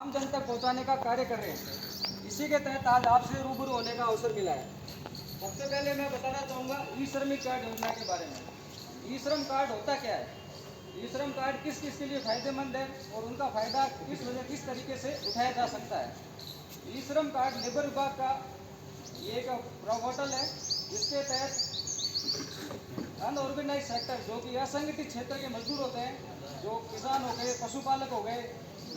आम जन तक पहुंचाने का कार्य कर रहे हैं। इसी के तहत आज आपसे रूबरू होने का अवसर मिला है। सबसे पहले मैं बताना चाहूँगा ई श्रमिक कार्ड योजना के बारे में। ई श्रम कार्ड होता क्या है, ई श्रम कार्ड किस किस के लिए फायदेमंद है और उनका फायदा किस तरीके से उठाया जा सकता है। ई श्रम कार्ड लेबर विभाग का ये एक पोर्टल है जिसके तहत अनऑर्गेनाइज सेक्टर जो कि असंगठित क्षेत्र के मजदूर होते हैं, जो किसान हो गए, पशुपालक हो गए,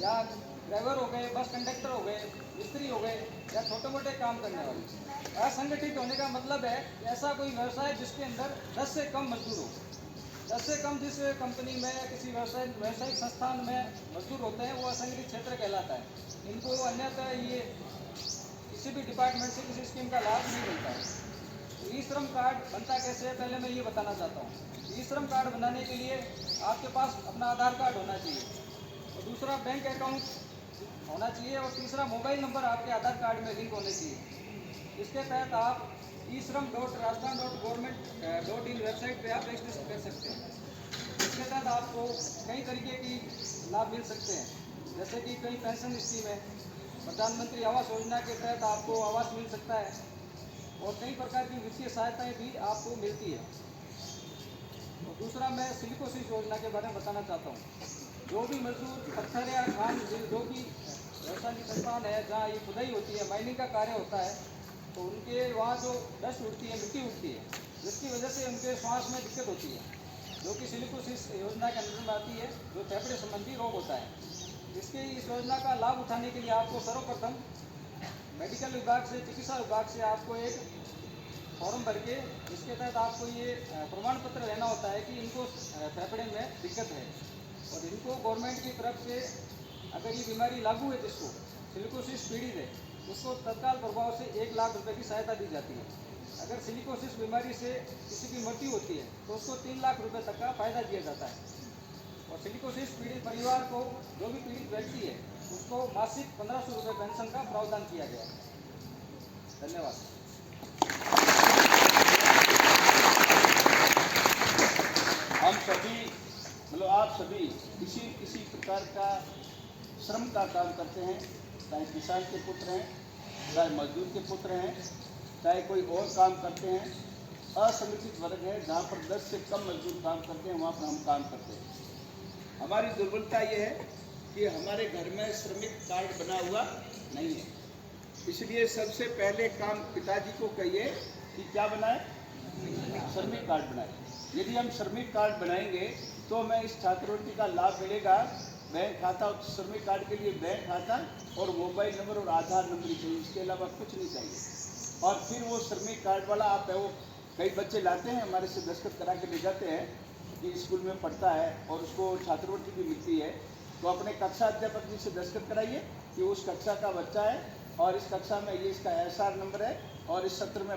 या ड्राइवर हो गए, बस कंडक्टर हो गए, मिस्त्री हो गए, या छोटे मोटे काम करने वाले। असंगठित होने का मतलब है ऐसा कोई व्यवसाय जिसके अंदर 10 से कम मजदूर हो। 10 से कम जिस कंपनी में या किसी व्यावसायिक संस्थान में मजदूर होते हैं वो असंगठित क्षेत्र कहलाता है। इनको अन्यथा ये किसी भी डिपार्टमेंट से किसी स्कीम का लाभ नहीं मिलता है। ई श्रम कार्ड बनता कैसे है, पहले मैं ये बताना चाहता हूँ। ई श्रम कार्ड बनाने के लिए आपके पास अपना आधार कार्ड होना चाहिए, और दूसरा बैंक अकाउंट होना चाहिए, और तीसरा मोबाइल नंबर आपके आधार कार्ड में लिंक होने चाहिए। इसके तहत आप e-shram.rajasthan.government.in वेबसाइट पे आप रजिस्ट्रेशन कर सकते हैं। इसके तहत आपको कई तरीके की लाभ मिल सकते हैं, जैसे कि कई पेंशन स्कीम है, प्रधानमंत्री आवास योजना के तहत आपको आवास मिल सकता है, और कई प्रकार की वित्तीय सहायताएं भी आपको मिलती है। और दूसरा मैं सिलिकोसिस योजना के बारे में बताना चाहता हूँ। जो भी मजदूर पत्थर या खान जो कि व्यवसायिक संस्थान है जहाँ ये खुदाई होती है, माइनिंग का कार्य होता है, तो उनके वहाँ जो डस्ट उड़ती है, मिट्टी उड़ती है, जिसकी वजह से उनके श्वास में दिक्कत होती है, जो कि सिलिकोसिस योजना के अंदर में आती है, जो फेफड़े संबंधी रोग होता है। इसके इस योजना का लाभ उठाने के लिए आपको सर्वप्रथम मेडिकल विभाग से, चिकित्सा विभाग से आपको एक फॉर्म भर के इसके तहत आपको ये प्रमाण पत्र लेना होता है कि इनको फेफड़े में दिक्कत है, और इनको गवर्नमेंट की तरफ से अगर ये बीमारी लागू है, जिसको सिलिकोसिस पीड़ित है, उसको तत्काल प्रभाव से 1 लाख रुपए की सहायता दी जाती है। अगर सिलिकोसिस बीमारी से किसी की मृत्यु होती है तो उसको 3 लाख रुपए तक का फायदा दिया जाता है। और सिलिकोसिस पीड़ित परिवार को, जो भी पीड़ित व्यक्ति है, उसको मासिक 1500 रुपये पेंशन का प्रावधान किया गया है। धन्यवाद। हम सभी आप सभी किसी प्रकार का श्रम का काम करते हैं, चाहे किसान के पुत्र हैं, चाहे मजदूर के पुत्र हैं, चाहे कोई और काम करते हैं। असंगठित वर्ग है जहाँ पर 10 से कम मजदूर काम करते हैं, वहाँ पर हम काम करते हैं। हमारी दुर्बलता ये है कि हमारे घर में श्रमिक कार्ड बना हुआ नहीं है, इसलिए सबसे पहले काम पिताजी को कहिए कि क्या बनाए, श्रमिक कार्ड बनाए। यदि हम श्रमिक कार्ड बनाएंगे तो हमें इस छात्रवृत्ति का लाभ मिलेगा। बैंक खाता, श्रमिक कार्ड के लिए बैंक खाता और मोबाइल नंबर और आधार नंबर ही चाहिए, इसके अलावा कुछ नहीं चाहिए। और फिर वो श्रमिक कार्ड वाला आप वो कई बच्चे लाते हैं, हमारे से दस्तखत करा के ले जाते हैं कि स्कूल में पढ़ता है और उसको छात्रवृत्ति भी मिलती है, तो अपने कक्षा अध्यापक जी से दस्तखत कराइए कि उस कक्षा का बच्चा है और इस कक्षा में ये इसका SR नंबर है और इस सत्र में